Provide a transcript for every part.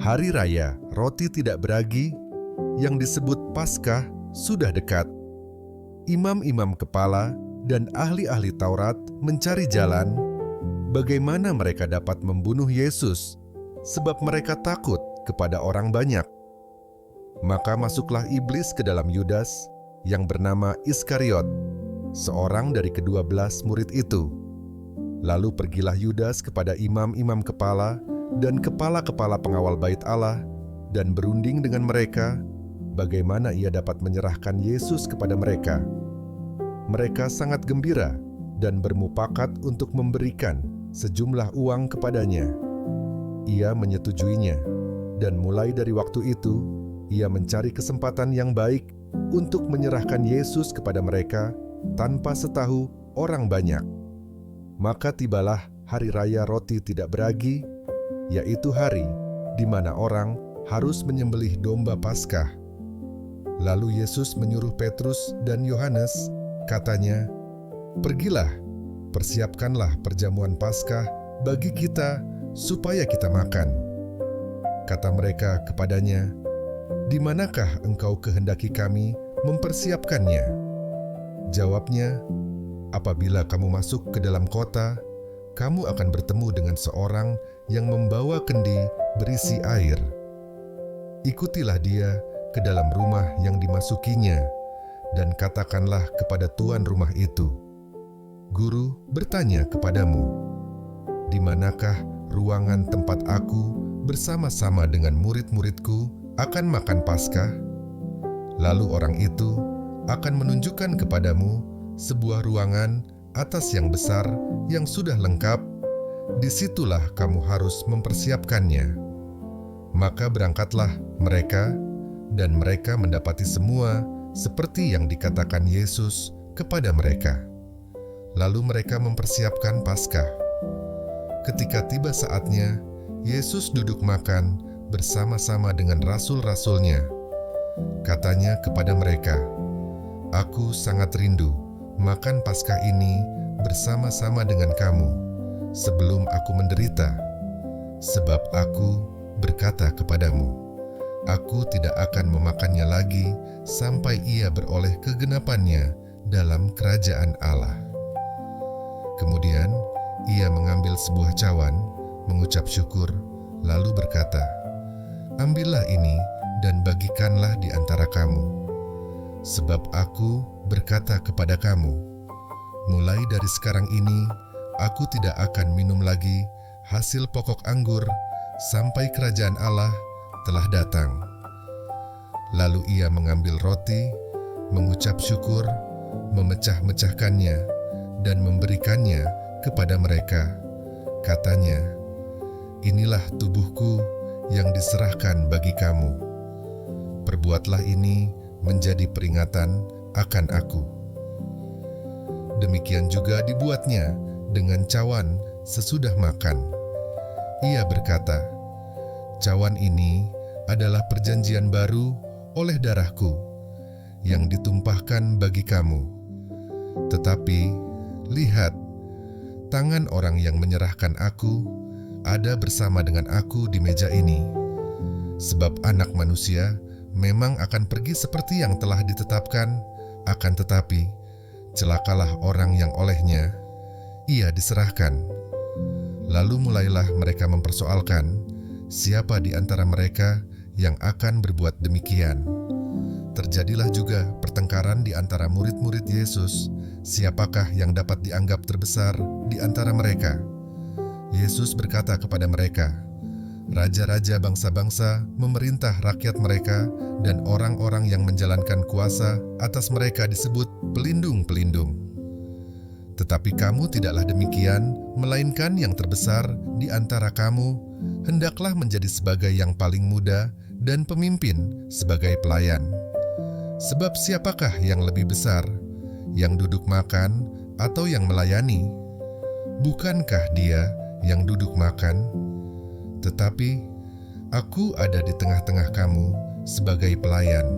Hari Raya Roti Tidak Beragi yang disebut Paskah sudah dekat. Imam-imam kepala dan ahli-ahli Taurat mencari jalan bagaimana mereka dapat membunuh Yesus, sebab mereka takut kepada orang banyak. Maka masuklah iblis ke dalam Yudas yang bernama Iskariot, seorang dari ke-12 murid itu. Lalu pergilah Yudas kepada imam-imam kepala dan kepala-kepala pengawal bait Allah dan berunding dengan mereka bagaimana ia dapat menyerahkan Yesus kepada mereka. Mereka sangat gembira dan bermupakat untuk memberikan sejumlah uang kepadanya. Ia menyetujuinya, dan mulai dari waktu itu, ia mencari kesempatan yang baik untuk menyerahkan Yesus kepada mereka tanpa setahu orang banyak. Maka tibalah Hari Raya Roti Tidak Beragi, yaitu hari di mana orang harus menyembelih domba Paskah. Lalu Yesus menyuruh Petrus dan Yohanes, katanya, "Pergilah, persiapkanlah perjamuan Paskah bagi kita supaya kita makan." Kata mereka kepadanya, "Di manakah engkau kehendaki kami mempersiapkannya?" Jawabnya, "Apabila kamu masuk ke dalam kota, kamu akan bertemu dengan seorang yang membawa kendi berisi air. Ikutilah dia ke dalam rumah yang dimasukinya, dan katakanlah kepada tuan rumah itu, 'Guru bertanya kepadamu, di manakah ruangan tempat aku bersama-sama dengan murid-muridku akan makan Paskah?' Lalu orang itu akan menunjukkan kepadamu sebuah ruangan atas yang besar yang sudah lengkap. Disitulah kamu harus mempersiapkannya." Maka berangkatlah mereka, dan mereka mendapati semua seperti yang dikatakan Yesus kepada mereka. Lalu mereka mempersiapkan Paskah. Ketika tiba saatnya, Yesus duduk makan bersama-sama dengan rasul-rasulnya. Katanya kepada mereka, "Aku sangat rindu makan Paskah ini bersama-sama dengan kamu sebelum aku menderita. Sebab aku berkata kepadamu, aku tidak akan memakannya lagi sampai ia beroleh kegenapannya dalam kerajaan Allah." Kemudian ia mengambil sebuah cawan, mengucap syukur, lalu berkata, "Ambillah ini dan bagikanlah di antara kamu. Sebab aku berkata kepada kamu, mulai dari sekarang ini, aku tidak akan minum lagi hasil pokok anggur sampai kerajaan Allah telah datang." Lalu ia mengambil roti, mengucap syukur, memecah-mecahkannya, dan memberikannya kepada mereka. Katanya, "Inilah tubuhku yang diserahkan bagi kamu. Perbuatlah ini menjadi peringatan akan aku." Demikian juga dibuatnya dengan cawan sesudah makan. Ia berkata, "Cawan ini adalah perjanjian baru oleh darahku yang ditumpahkan bagi kamu. Tetapi lihat, tangan orang yang menyerahkan aku ada bersama dengan aku di meja ini. Sebab Anak Manusia memang akan pergi seperti yang telah ditetapkan, akan tetapi celakalah orang yang olehnya ia diserahkan." Lalu mulailah mereka mempersoalkan siapa di antara mereka yang akan berbuat demikian. Terjadilah juga pertengkaran di antara murid-murid Yesus, siapakah yang dapat dianggap terbesar di antara mereka. Yesus berkata kepada mereka, "Raja-raja bangsa-bangsa memerintah rakyat mereka, dan orang-orang yang menjalankan kuasa atas mereka disebut pelindung-pelindung. Tetapi kamu tidaklah demikian, melainkan yang terbesar di antara kamu hendaklah menjadi sebagai yang paling muda dan pemimpin sebagai pelayan. Sebab siapakah yang lebih besar, yang duduk makan atau yang melayani? Bukankah dia yang duduk makan? Tetapi aku ada di tengah-tengah kamu sebagai pelayan.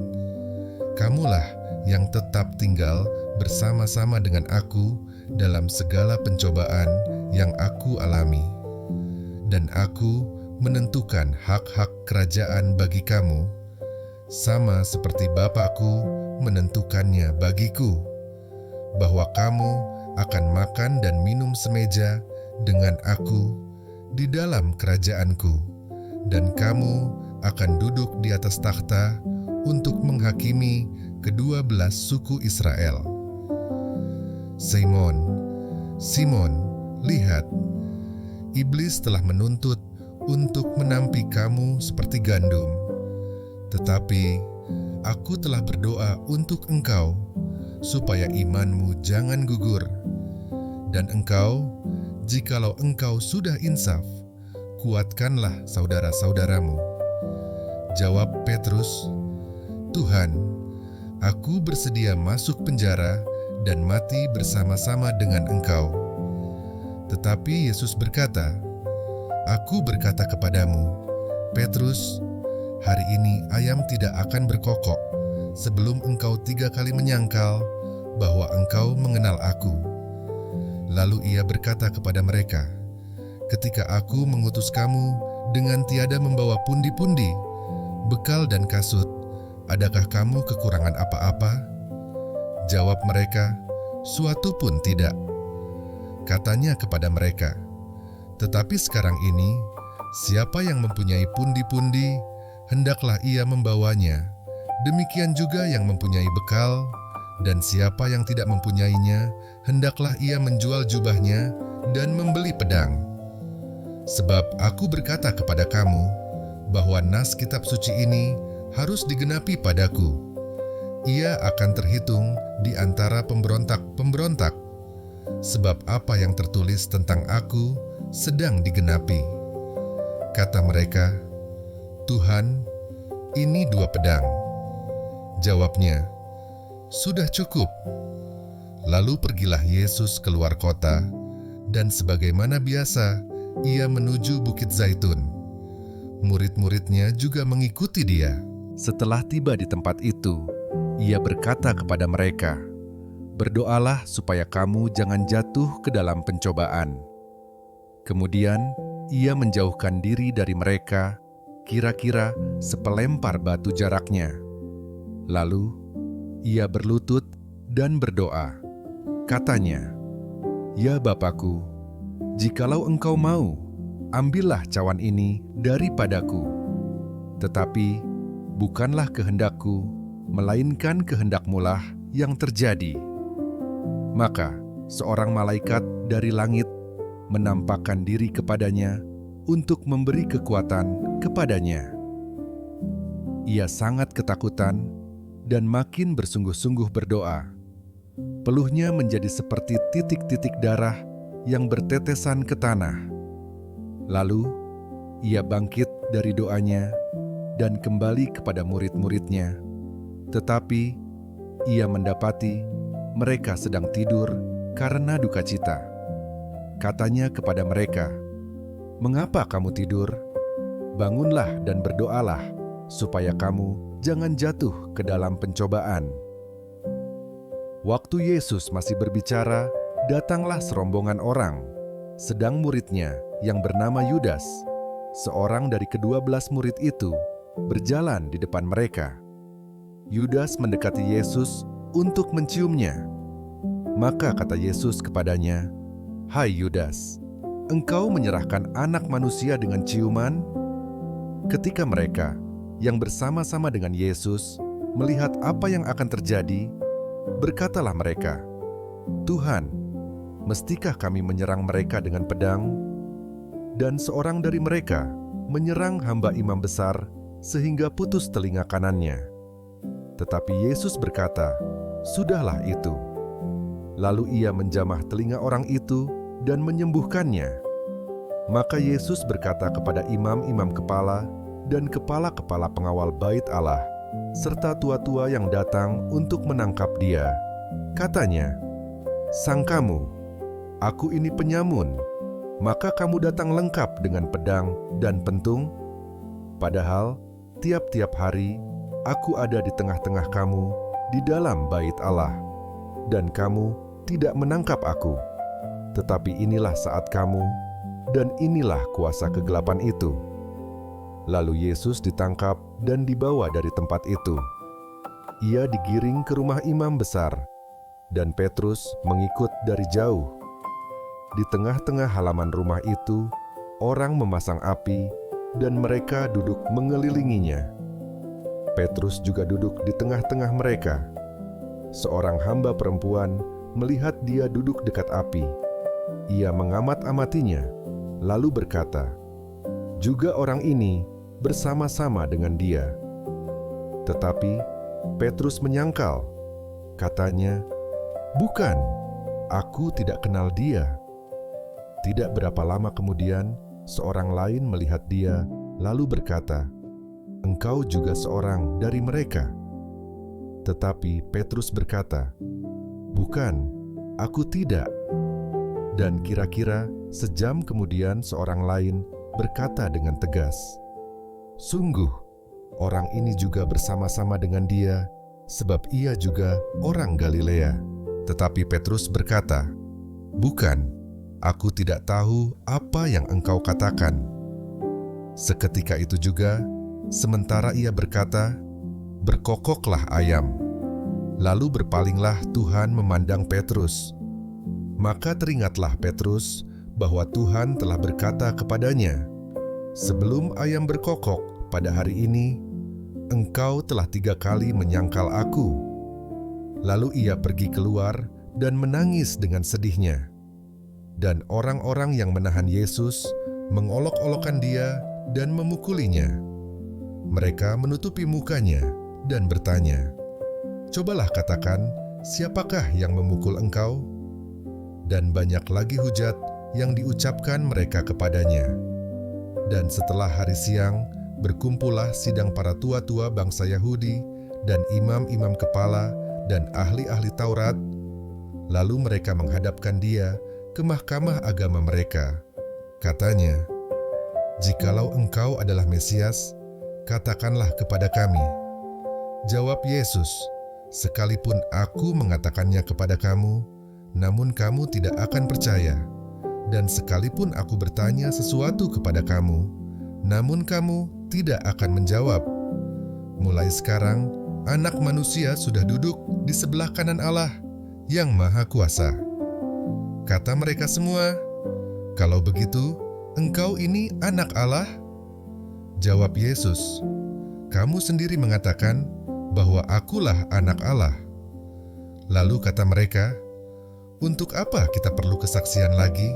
Kamulah yang tetap tinggal bersama-sama dengan aku dalam segala pencobaan yang aku alami. Dan aku menentukan hak-hak kerajaan bagi kamu, sama seperti Bapakku menentukannya bagiku, bahwa kamu akan makan dan minum semeja dengan aku di dalam kerajaanku, dan kamu akan duduk di atas takhta untuk menghakimi kedua belas suku Israel. Simon, Simon, lihat, iblis telah menuntut untuk menampi kamu seperti gandum. Tetapi aku telah berdoa untuk engkau, supaya imanmu jangan gugur. Dan engkau, jikalau engkau sudah insaf, kuatkanlah saudara-saudaramu. Jawab Petrus, Tuhan, aku bersedia masuk penjara dan mati bersama-sama dengan engkau. Tetapi Yesus berkata, Aku berkata kepadamu, Petrus, hari ini ayam tidak akan berkokok sebelum engkau 3 kali menyangkal bahwa engkau mengenal aku. Lalu ia berkata kepada mereka, ketika aku mengutus kamu dengan tiada membawa pundi-pundi, bekal dan kasut, adakah kamu kekurangan apa-apa? Jawab mereka, suatu pun tidak. Katanya kepada mereka, tetapi sekarang ini, siapa yang mempunyai pundi-pundi, hendaklah ia membawanya. Demikian juga yang mempunyai bekal, dan siapa yang tidak mempunyainya, hendaklah ia menjual jubahnya dan membeli pedang. Sebab aku berkata kepada kamu, bahwa nas kitab suci ini harus digenapi padaku. Ia akan terhitung di antara pemberontak-pemberontak, sebab apa yang tertulis tentang aku sedang digenapi. Kata mereka, Tuhan, ini 2 pedang. Jawabnya, sudah cukup. Lalu pergilah Yesus keluar kota, dan sebagaimana biasa, ia menuju Bukit Zaitun. Murid-muridnya juga mengikuti dia. Setelah tiba di tempat itu, ia berkata kepada mereka, berdoalah supaya kamu jangan jatuh ke dalam pencobaan. Kemudian ia menjauhkan diri dari mereka, kira-kira sepelempar batu jaraknya. Lalu ia berlutut dan berdoa. Katanya, Ya Bapakku, jikalau engkau mau, ambillah cawan ini daripadaku. Tetapi bukanlah kehendakku, melainkan kehendak-Mulah yang terjadi. Maka seorang malaikat dari langit menampakkan diri kepadanya untuk memberi kekuatan kepadanya. Ia sangat ketakutan dan makin bersungguh-sungguh berdoa. Peluhnya menjadi seperti titik-titik darah yang bertetesan ke tanah. Lalu ia bangkit dari doanya dan kembali kepada murid-muridnya. Tetapi ia mendapati mereka sedang tidur karena duka cita. Katanya kepada mereka, "Mengapa kamu tidur? Bangunlah dan berdoalah, supaya kamu jangan jatuh ke dalam pencobaan." Waktu Yesus masih berbicara, datanglah serombongan orang, sedang muridnya yang bernama Yudas, seorang dari ke-12 murid itu, berjalan di depan mereka. Yudas mendekati Yesus untuk menciumnya. Maka kata Yesus kepadanya, "Hai Yudas, engkau menyerahkan Anak Manusia dengan ciuman?" Ketika mereka yang bersama-sama dengan Yesus melihat apa yang akan terjadi, berkatalah mereka, "Tuhan, mestikah kami menyerang mereka dengan pedang?" Dan seorang dari mereka menyerang hamba imam besar sehingga putus telinga kanannya. Tetapi Yesus berkata, "Sudahlah itu." Lalu ia menjamah telinga orang itu dan menyembuhkannya. Maka Yesus berkata kepada imam-imam kepala dan kepala-kepala pengawal bait Allah, serta tua-tua yang datang untuk menangkap dia. Katanya, "Sangkamu, aku ini penyamun, maka kamu datang lengkap dengan pedang dan pentung? Padahal tiap-tiap hari aku ada di tengah-tengah kamu di dalam bait Allah, dan kamu tidak menangkap aku. Tetapi inilah saat kamu, dan inilah kuasa kegelapan itu." Lalu Yesus ditangkap dan dibawa dari tempat itu. Ia digiring ke rumah imam besar, dan Petrus mengikut dari jauh. Di tengah-tengah halaman rumah itu, orang memasang api, dan mereka duduk mengelilinginya. Petrus juga duduk di tengah-tengah mereka. Seorang hamba perempuan melihat dia duduk dekat api. Ia mengamat-amatinya, lalu berkata, "Juga orang ini bersama-sama dengan dia." Tetapi Petrus menyangkal. Katanya, "Bukan, aku tidak kenal dia." Tidak berapa lama kemudian, seorang lain melihat dia, lalu berkata, "Engkau juga seorang dari mereka." Tetapi Petrus berkata, "Bukan, aku tidak." Dan kira-kira sejam kemudian seorang lain berkata dengan tegas, "Sungguh, orang ini juga bersama-sama dengan dia, sebab ia juga orang Galilea." Tetapi Petrus berkata, "Bukan, aku tidak tahu apa yang engkau katakan." Seketika itu juga, sementara ia berkata, berkokoklah ayam. Lalu berpalinglah Tuhan memandang Petrus. Maka teringatlah Petrus bahwa Tuhan telah berkata kepadanya, "Sebelum ayam berkokok pada hari ini, engkau telah 3 kali menyangkal aku." Lalu ia pergi keluar dan menangis dengan sedihnya. Dan orang-orang yang menahan Yesus mengolok-olokkan dia dan memukulinya. Mereka menutupi mukanya dan bertanya, "Cobalah katakan, siapakah yang memukul engkau?" Dan banyak lagi hujat yang diucapkan mereka kepadanya. Dan setelah hari siang, berkumpullah sidang para tua-tua bangsa Yahudi dan imam-imam kepala dan ahli-ahli Taurat. Lalu mereka menghadapkan dia ke mahkamah agama mereka. Katanya, "Jikalau engkau adalah Mesias, katakanlah kepada kami." Jawab Yesus, "Sekalipun aku mengatakannya kepada kamu, namun kamu tidak akan percaya. Dan sekalipun aku bertanya sesuatu kepada kamu, namun kamu tidak akan menjawab. Mulai sekarang, Anak Manusia sudah duduk di sebelah kanan Allah yang Maha Kuasa." Kata mereka semua, "Kalau begitu, engkau ini anak Allah?" Jawab Yesus, "Kamu sendiri mengatakan bahwa akulah anak Allah." Lalu kata mereka, "Untuk apa kita perlu kesaksian lagi?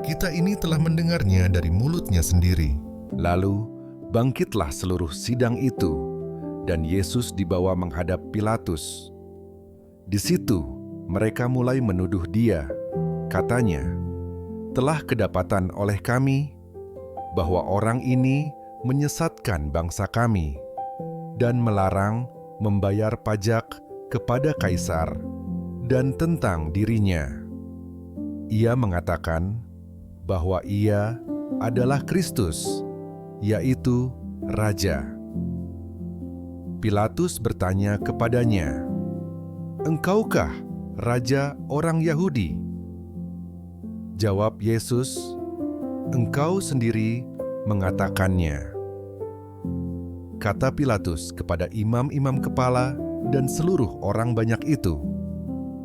Kita ini telah mendengarnya dari mulutnya sendiri." Lalu bangkitlah seluruh sidang itu, dan Yesus dibawa menghadap Pilatus. Di situ mereka mulai menuduh dia. Katanya, "Telah kedapatan oleh kami bahwa orang ini menyesatkan bangsa kami dan melarang membayar pajak kepada Kaisar dan tentang dirinya. Ia mengatakan bahwa ia adalah Kristus, yaitu Raja." Pilatus bertanya kepadanya, "Engkaukah Raja orang Yahudi?" Jawab Yesus, "Engkau sendiri mengatakannya." Kata Pilatus kepada imam-imam kepala dan seluruh orang banyak itu,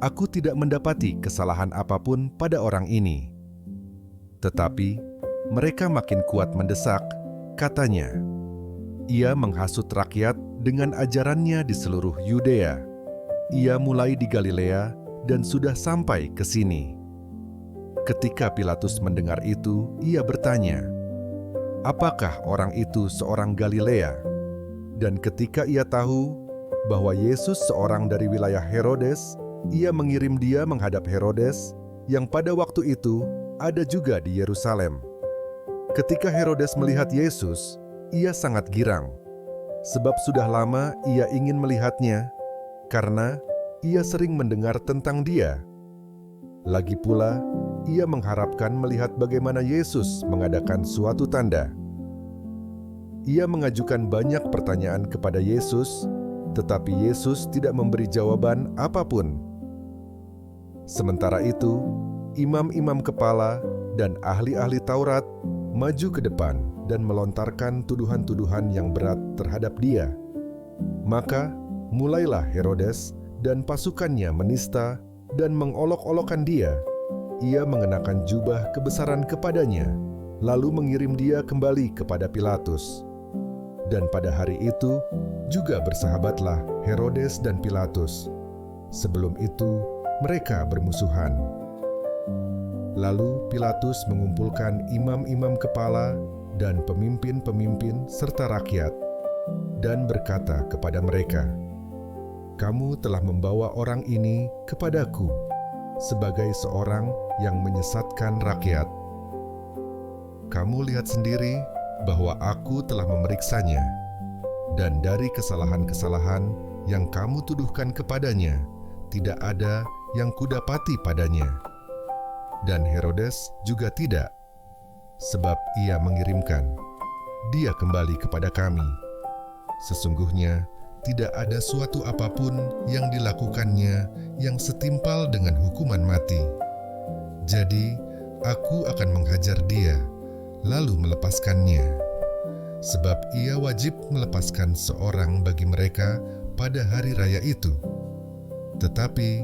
"Aku tidak mendapati kesalahan apapun pada orang ini." Tetapi mereka makin kuat mendesak, katanya, "Ia menghasut rakyat dengan ajarannya di seluruh Yudea. Ia mulai di Galilea dan sudah sampai ke sini." Ketika Pilatus mendengar itu, ia bertanya, "Apakah orang itu seorang Galilea?" Dan ketika ia tahu bahwa Yesus seorang dari wilayah Herodes, ia mengirim dia menghadap Herodes, yang pada waktu itu ada juga di Yerusalem. Ketika Herodes melihat Yesus, ia sangat girang, sebab sudah lama ia ingin melihatnya, karena ia sering mendengar tentang dia. Lagi pula, ia mengharapkan melihat bagaimana Yesus mengadakan suatu tanda. Ia mengajukan banyak pertanyaan kepada Yesus, tetapi Yesus tidak memberi jawaban apapun. Sementara itu, imam-imam kepala dan ahli-ahli Taurat maju ke depan. dan melontarkan tuduhan-tuduhan yang berat terhadap dia. Maka mulailah Herodes dan pasukannya menista dan mengolok-olokkan dia. Ia mengenakan jubah kebesaran kepadanya, lalu mengirim dia kembali kepada Pilatus. Dan pada hari itu juga bersahabatlah Herodes dan Pilatus. Sebelum itu mereka bermusuhan. Lalu Pilatus mengumpulkan imam-imam kepala dan pemimpin-pemimpin serta rakyat, dan berkata kepada mereka, "Kamu telah membawa orang ini kepadaku sebagai seorang yang menyesatkan rakyat. Kamu lihat sendiri bahwa aku telah memeriksanya, dan dari kesalahan-kesalahan yang kamu tuduhkan kepadanya, tidak ada yang kudapati padanya. Dan Herodes juga tidak, sebab ia mengirimkan dia kembali kepada kami. Sesungguhnya tidak ada suatu apapun yang dilakukannya yang setimpal dengan hukuman mati. Jadi aku akan menghajar dia, lalu melepaskannya, sebab ia wajib melepaskan seorang bagi mereka pada hari raya itu." Tetapi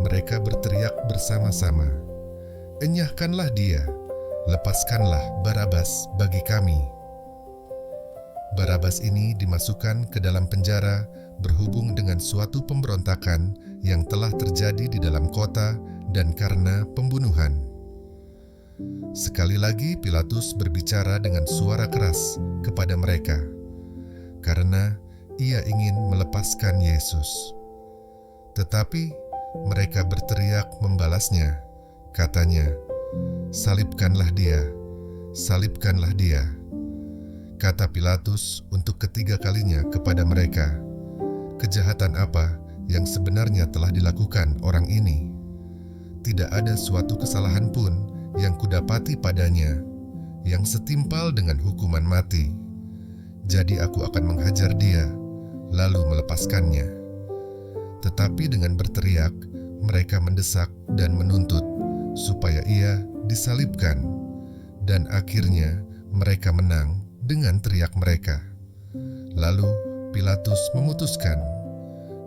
mereka berteriak bersama-sama, "Enyahkanlah dia, lepaskanlah Barabas bagi kami." Barabas ini dimasukkan ke dalam penjara berhubung dengan suatu pemberontakan yang telah terjadi di dalam kota dan karena pembunuhan. Sekali lagi Pilatus berbicara dengan suara keras kepada mereka, karena ia ingin melepaskan Yesus. Tetapi mereka berteriak membalasnya, katanya, "Salibkanlah dia, salibkanlah dia." Kata Pilatus untuk ketiga kalinya kepada mereka, "Kejahatan apa yang sebenarnya telah dilakukan orang ini? Tidak ada suatu kesalahan pun yang kudapati padanya, yang setimpal dengan hukuman mati. Jadi aku akan menghajar dia, lalu melepaskannya." Tetapi dengan berteriak, mereka mendesak dan menuntut supaya ia disalibkan, dan akhirnya mereka menang dengan teriak mereka. Lalu Pilatus memutuskan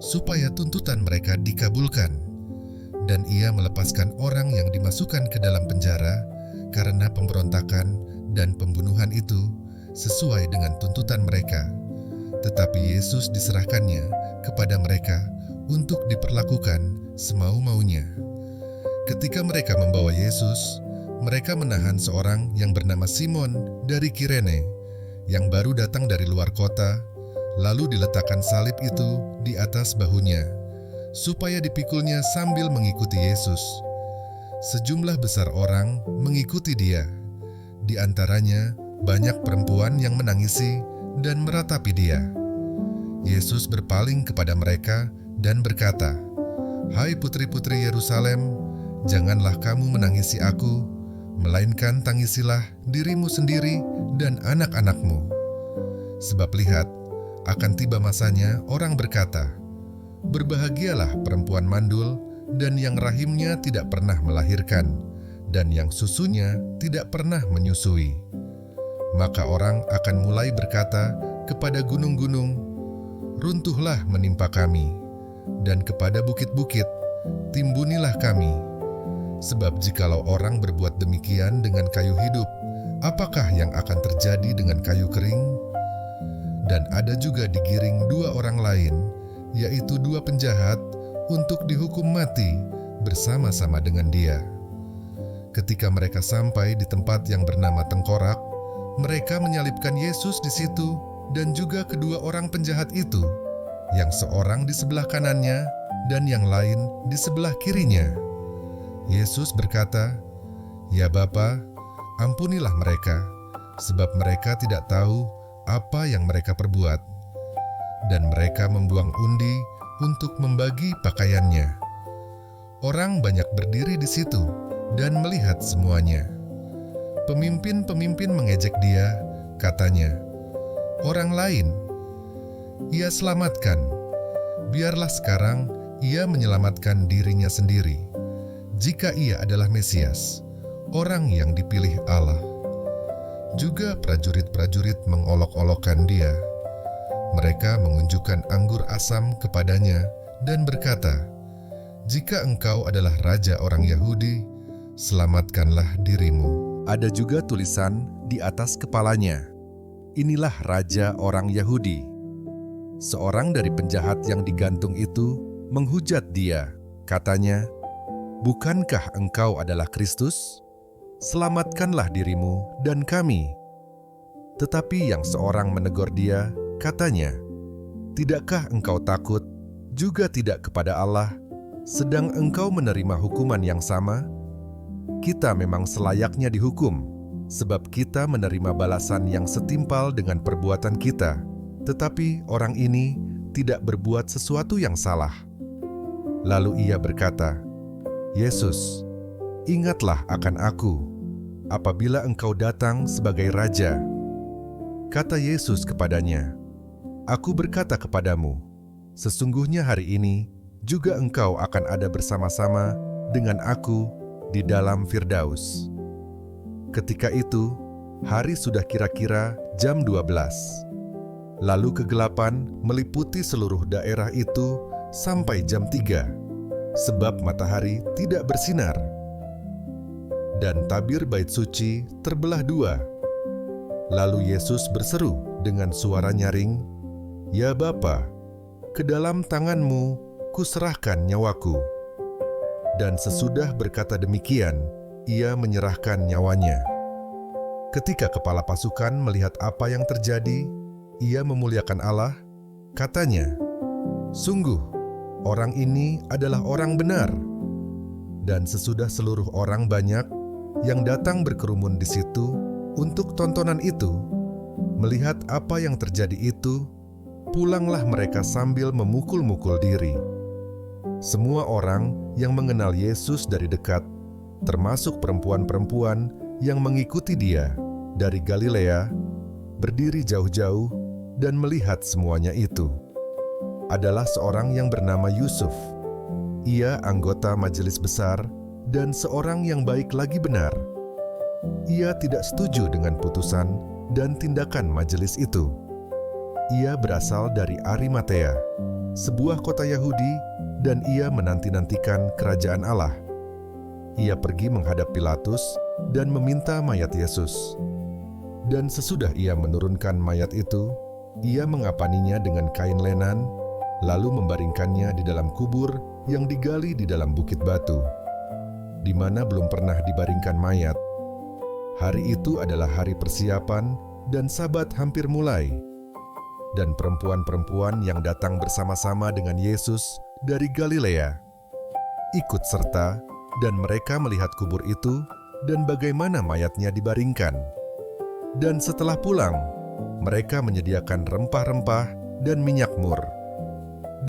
supaya tuntutan mereka dikabulkan, dan ia melepaskan orang yang dimasukkan ke dalam penjara karena pemberontakan dan pembunuhan itu sesuai dengan tuntutan mereka. Tetapi Yesus diserahkannya kepada mereka untuk diperlakukan semau-maunya. Ketika mereka membawa Yesus, mereka menahan seorang yang bernama Simon dari Kirene, yang baru datang dari luar kota, lalu diletakkan salib itu di atas bahunya, supaya dipikulnya sambil mengikuti Yesus. Sejumlah besar orang mengikuti dia, di antaranya banyak perempuan yang menangisi dan meratapi dia. Yesus berpaling kepada mereka dan berkata, "Hai putri-putri Yerusalem, janganlah kamu menangisi aku, melainkan tangisilah dirimu sendiri dan anak-anakmu. Sebab lihat, akan tiba masanya orang berkata, berbahagialah perempuan mandul dan yang rahimnya tidak pernah melahirkan, dan yang susunya tidak pernah menyusui. Maka orang akan mulai berkata kepada gunung-gunung, runtuhlah menimpa kami, dan kepada bukit-bukit, timbunilah kami. Sebab jikalau orang berbuat demikian dengan kayu hidup, apakah yang akan terjadi dengan kayu kering? Dan ada juga digiring dua orang lain, yaitu dua penjahat, untuk dihukum mati bersama-sama dengan dia. Ketika mereka sampai di tempat yang bernama Tengkorak, mereka menyalibkan Yesus di situ dan juga kedua orang penjahat itu, yang seorang di sebelah kanannya dan yang lain di sebelah kirinya. Yesus berkata, "Ya Bapa, ampunilah mereka, sebab mereka tidak tahu apa yang mereka perbuat." Dan mereka membuang undi untuk membagi pakaiannya. Orang banyak berdiri di situ dan melihat semuanya. Pemimpin-pemimpin mengejek dia, katanya, "Orang lain, ia selamatkan. Biarlah sekarang ia menyelamatkan dirinya sendiri, jika ia adalah Mesias, orang yang dipilih Allah." Juga prajurit-prajurit mengolok-olokkan dia. Mereka mengunjukkan anggur asam kepadanya dan berkata, "Jika engkau adalah raja orang Yahudi, selamatkanlah dirimu." Ada juga tulisan di atas kepalanya, "Inilah raja orang Yahudi." Seorang dari penjahat yang digantung itu menghujat dia. Katanya, "Bukankah engkau adalah Kristus? Selamatkanlah dirimu dan kami." Tetapi yang seorang menegur dia, katanya, "Tidakkah engkau takut, juga tidak kepada Allah, sedang engkau menerima hukuman yang sama? Kita memang selayaknya dihukum, sebab kita menerima balasan yang setimpal dengan perbuatan kita. Tetapi orang ini tidak berbuat sesuatu yang salah." Lalu ia berkata, "Yesus, ingatlah akan aku, apabila engkau datang sebagai raja." Kata Yesus kepadanya, "Aku berkata kepadamu, sesungguhnya hari ini juga engkau akan ada bersama-sama dengan aku di dalam Firdaus." Ketika itu, hari sudah kira-kira jam 12. Lalu kegelapan meliputi seluruh daerah itu sampai jam 3, sebab matahari tidak bersinar. Dan tabir bait suci terbelah dua. Lalu Yesus berseru dengan suara nyaring, "Ya Bapa, ke dalam tangan-Mu kuserahkan nyawaku." Dan sesudah berkata demikian, ia menyerahkan nyawanya. Ketika kepala pasukan melihat apa yang terjadi, ia memuliakan Allah, katanya, "Sungguh, orang ini adalah orang benar." Dan sesudah seluruh orang banyak yang datang berkerumun di situ untuk tontonan itu, melihat apa yang terjadi itu, pulanglah mereka sambil memukul-mukul diri. Semua orang yang mengenal Yesus dari dekat, termasuk perempuan-perempuan yang mengikuti dia dari Galilea, berdiri jauh-jauh dan melihat semuanya itu. Adalah seorang yang bernama Yusuf. Ia anggota majelis besar dan seorang yang baik lagi benar. Ia tidak setuju dengan putusan dan tindakan majelis itu. Ia berasal dari Arimatea, sebuah kota Yahudi, dan ia menanti-nantikan kerajaan Allah. Ia pergi menghadap Pilatus dan meminta mayat Yesus. Dan sesudah ia menurunkan mayat itu, ia mengapaninya dengan kain lenan, lalu membaringkannya di dalam kubur yang digali di dalam bukit batu, di mana belum pernah dibaringkan mayat. Hari itu adalah hari persiapan dan Sabat hampir mulai. Dan perempuan-perempuan yang datang bersama-sama dengan Yesus dari Galilea ikut serta, dan mereka melihat kubur itu dan bagaimana mayatnya dibaringkan. Dan setelah pulang, mereka menyediakan rempah-rempah dan minyak mur.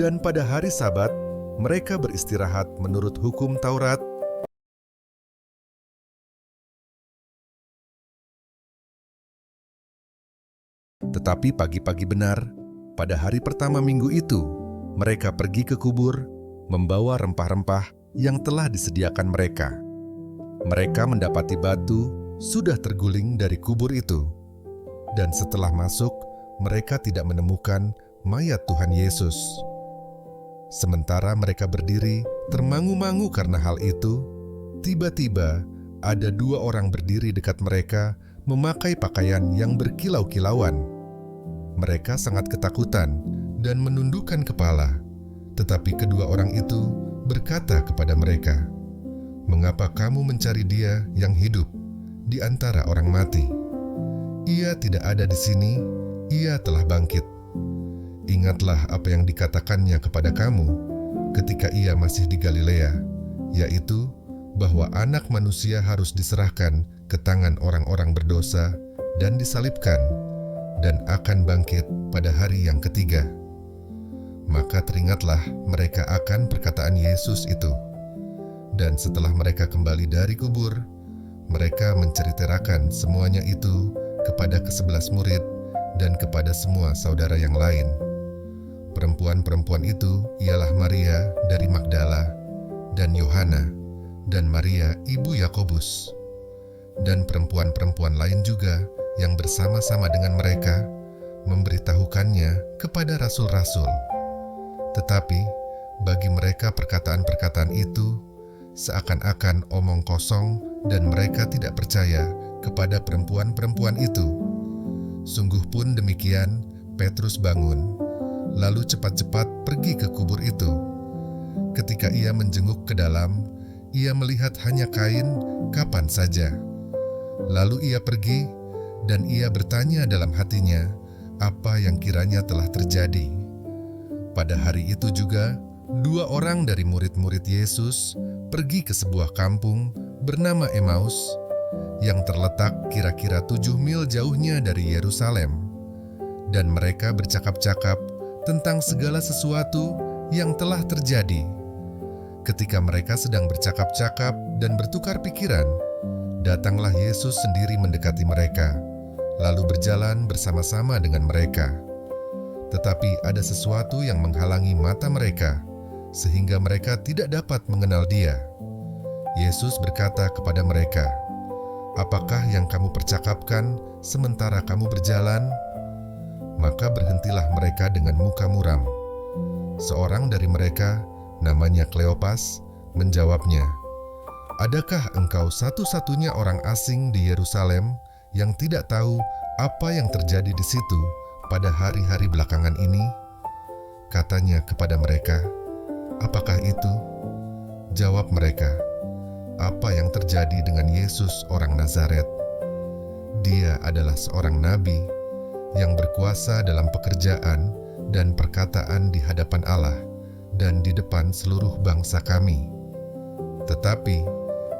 Dan pada hari Sabat, mereka beristirahat menurut hukum Taurat. Tetapi pagi-pagi benar, pada hari pertama minggu itu, mereka pergi ke kubur, membawa rempah-rempah yang telah disediakan mereka. Mereka mendapati batu sudah terguling dari kubur itu. Dan setelah masuk, mereka tidak menemukan mayat Tuhan Yesus. Sementara mereka berdiri termangu-mangu karena hal itu, tiba-tiba ada dua orang berdiri dekat mereka memakai pakaian yang berkilau-kilauan. Mereka sangat ketakutan dan menundukkan kepala. Tetapi kedua orang itu berkata kepada mereka, "Mengapa kamu mencari Dia yang hidup di antara orang mati? Ia tidak ada di sini, Ia telah bangkit. Ingatlah apa yang dikatakannya kepada kamu ketika Ia masih di Galilea, yaitu bahwa Anak Manusia harus diserahkan ke tangan orang-orang berdosa dan disalibkan, dan akan bangkit pada hari yang ketiga." Maka teringatlah mereka akan perkataan Yesus itu. Dan setelah mereka kembali dari kubur, mereka menceritakan semuanya itu kepada ke-11 murid dan kepada semua saudara yang lain. Perempuan-perempuan itu ialah Maria dari Magdala, dan Yohana, dan Maria ibu Yakobus. Dan perempuan-perempuan lain juga yang bersama-sama dengan mereka memberitahukannya kepada rasul-rasul. Tetapi bagi mereka perkataan-perkataan itu seakan-akan omong kosong dan mereka tidak percaya kepada perempuan-perempuan itu. Sungguh pun demikian, Petrus bangun, lalu cepat-cepat pergi ke kubur itu. Ketika ia menjenguk ke dalam, ia melihat hanya kain kapan saja. Lalu ia pergi dan ia bertanya dalam hatinya apa yang kiranya telah terjadi. Pada hari itu juga, 2 orang dari murid-murid Yesus pergi ke sebuah kampung bernama Emmaus yang terletak kira-kira 7 mil jauhnya dari Yerusalem. Dan mereka bercakap-cakap tentang segala sesuatu yang telah terjadi. Ketika mereka sedang bercakap-cakap dan bertukar pikiran, datanglah Yesus sendiri mendekati mereka, lalu berjalan bersama-sama dengan mereka. Tetapi ada sesuatu yang menghalangi mata mereka, sehingga mereka tidak dapat mengenal Dia. Yesus berkata kepada mereka, "Apakah yang kamu percakapkan sementara kamu berjalan?" Maka berhentilah mereka dengan muka muram. Seorang dari mereka, namanya Kleopas, menjawabnya, "Adakah engkau satu-satunya orang asing di Yerusalem yang tidak tahu apa yang terjadi di situ pada hari-hari belakangan ini?" Katanya kepada mereka, "Apakah itu?" Jawab mereka, "Apa yang terjadi dengan Yesus orang Nazaret? Dia adalah seorang nabi yang berkuasa dalam pekerjaan dan perkataan di hadapan Allah dan di depan seluruh bangsa kami. Tetapi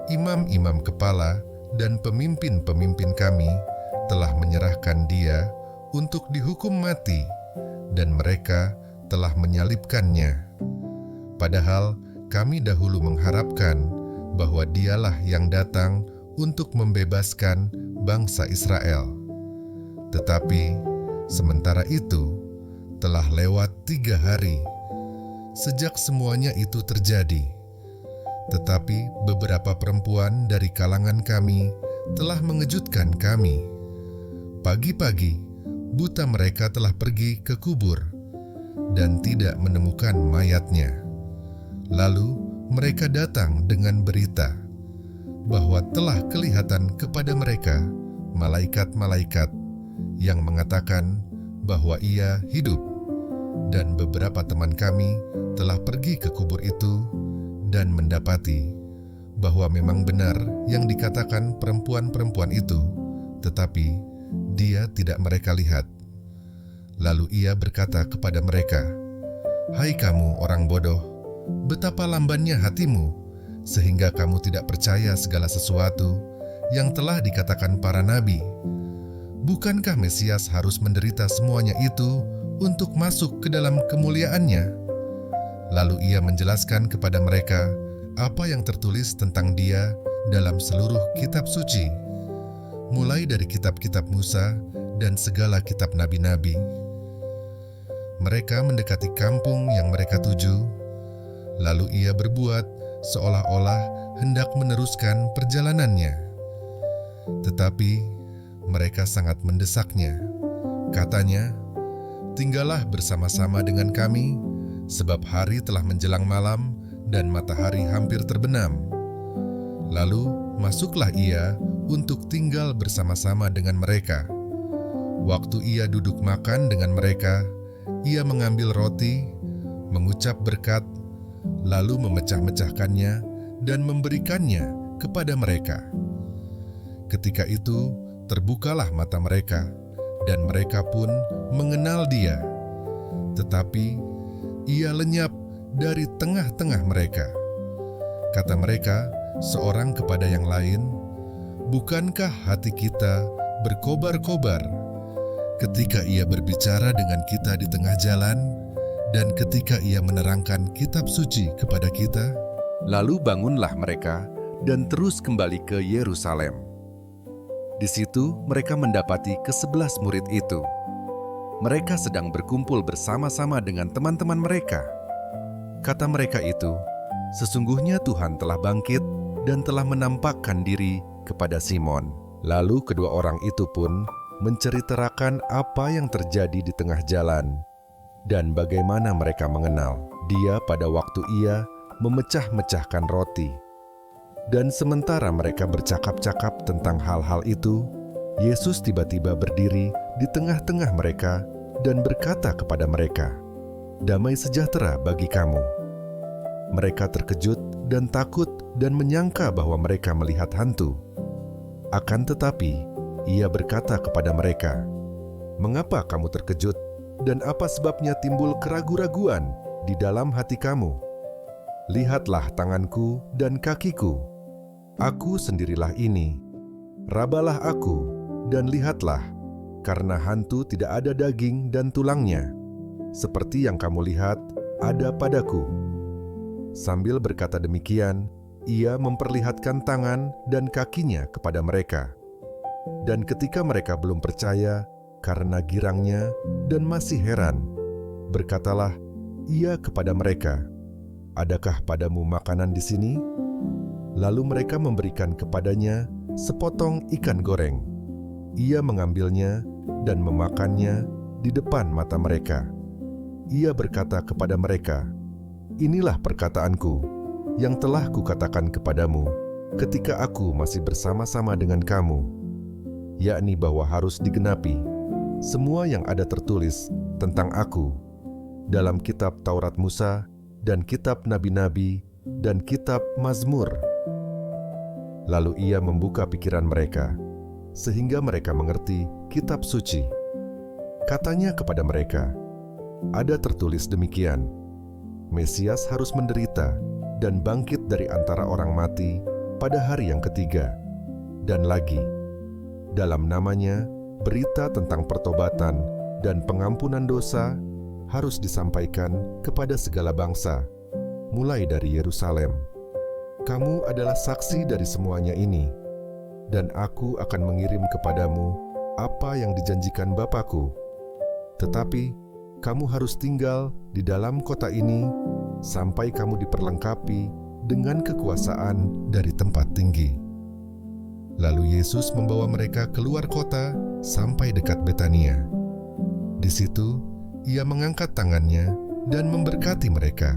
imam-imam kepala dan pemimpin-pemimpin kami telah menyerahkan Dia untuk dihukum mati, dan mereka telah menyalibkannya. Padahal kami dahulu mengharapkan bahwa Dialah yang datang untuk membebaskan bangsa Israel. Tetapi sementara itu telah lewat 3 hari sejak semuanya itu terjadi. Tetapi beberapa perempuan dari kalangan kami telah mengejutkan kami. Pagi-pagi, buta mereka telah pergi ke kubur dan tidak menemukan mayatnya. Lalu mereka datang dengan berita bahwa telah kelihatan kepada mereka malaikat-malaikat yang mengatakan bahwa ia hidup. Dan beberapa teman kami telah pergi ke kubur itu dan mendapati bahwa memang benar yang dikatakan perempuan-perempuan itu, tetapi dia tidak mereka lihat. Lalu ia berkata kepada mereka, "Hai kamu orang bodoh, betapa lambannya hatimu, sehingga kamu tidak percaya segala sesuatu yang telah dikatakan para nabi. Bukankah Mesias harus menderita semuanya itu untuk masuk ke dalam kemuliaannya?" Lalu ia menjelaskan kepada mereka apa yang tertulis tentang Dia dalam seluruh kitab suci, mulai dari kitab-kitab Musa dan segala kitab nabi-nabi. Mereka mendekati kampung yang mereka tuju, lalu ia berbuat seolah-olah hendak meneruskan perjalanannya. Tetapi mereka sangat mendesaknya. Katanya, "Tinggallah bersama-sama dengan kami, sebab hari telah menjelang malam dan matahari hampir terbenam." Lalu masuklah ia untuk tinggal bersama-sama dengan mereka. Waktu ia duduk makan dengan mereka, ia mengambil roti, mengucap berkat, lalu memecah-mecahkannya dan memberikannya kepada mereka. Ketika itu terbukalah mata mereka, dan mereka pun mengenal Dia. Tetapi ia lenyap dari tengah-tengah mereka. Kata mereka seorang kepada yang lain, "Bukankah hati kita berkobar-kobar ketika ia berbicara dengan kita di tengah jalan, dan ketika ia menerangkan kitab suci kepada kita?" Lalu bangunlah mereka dan terus kembali ke Yerusalem. Di situ mereka mendapati ke-11 murid itu. Mereka sedang berkumpul bersama-sama dengan teman-teman mereka. Kata mereka itu, "Sesungguhnya Tuhan telah bangkit dan telah menampakkan diri kepada Simon." Lalu kedua orang itu pun menceritakan apa yang terjadi di tengah jalan dan bagaimana mereka mengenal Dia pada waktu Ia memecah-mecahkan roti. Dan sementara mereka bercakap-cakap tentang hal-hal itu, Yesus tiba-tiba berdiri di tengah-tengah mereka dan berkata kepada mereka, "Damai sejahtera bagi kamu." Mereka terkejut dan takut dan menyangka bahwa mereka melihat hantu. Akan tetapi, Ia berkata kepada mereka, "Mengapa kamu terkejut dan apa sebabnya timbul keraguan-raguan di dalam hati kamu? Lihatlah tanganku dan kakiku. Aku sendirilah ini. Rabalah aku dan lihatlah, karena hantu tidak ada daging dan tulangnya, seperti yang kamu lihat ada padaku." Sambil berkata demikian, Ia memperlihatkan tangan dan kakinya kepada mereka. Dan ketika mereka belum percaya karena girangnya dan masih heran, berkatalah Ia kepada mereka, "Adakah padamu makanan di sini?" Lalu mereka memberikan kepadanya sepotong ikan goreng. Ia mengambilnya dan memakannya di depan mata mereka. Ia berkata kepada mereka, "Inilah perkataanku yang telah kukatakan kepadamu ketika aku masih bersama-sama dengan kamu, yakni bahwa harus digenapi semua yang ada tertulis tentang aku dalam kitab Taurat Musa dan kitab Nabi-Nabi dan kitab Mazmur." Lalu Ia membuka pikiran mereka, sehingga mereka mengerti kitab suci. Katanya kepada mereka, "Ada tertulis demikian, Mesias harus menderita dan bangkit dari antara orang mati pada hari yang ketiga. Dan lagi, dalam namanya, berita tentang pertobatan dan pengampunan dosa harus disampaikan kepada segala bangsa, mulai dari Yerusalem. Kamu adalah saksi dari semuanya ini, dan aku akan mengirim kepadamu apa yang dijanjikan Bapa-Ku. Tetapi kamu harus tinggal di dalam kota ini sampai kamu diperlengkapi dengan kekuasaan dari tempat tinggi." Lalu Yesus membawa mereka keluar kota sampai dekat Betania. Di situ, Ia mengangkat tangannya dan memberkati mereka.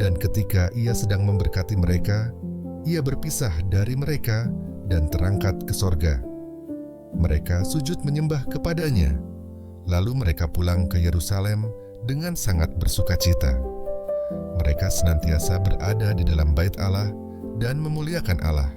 Dan ketika Ia sedang memberkati mereka, Ia berpisah dari mereka dan terangkat ke sorga. Mereka sujud menyembah kepadanya. Lalu mereka pulang ke Yerusalem dengan sangat bersukacita. Mereka senantiasa berada di dalam bait Allah dan memuliakan Allah.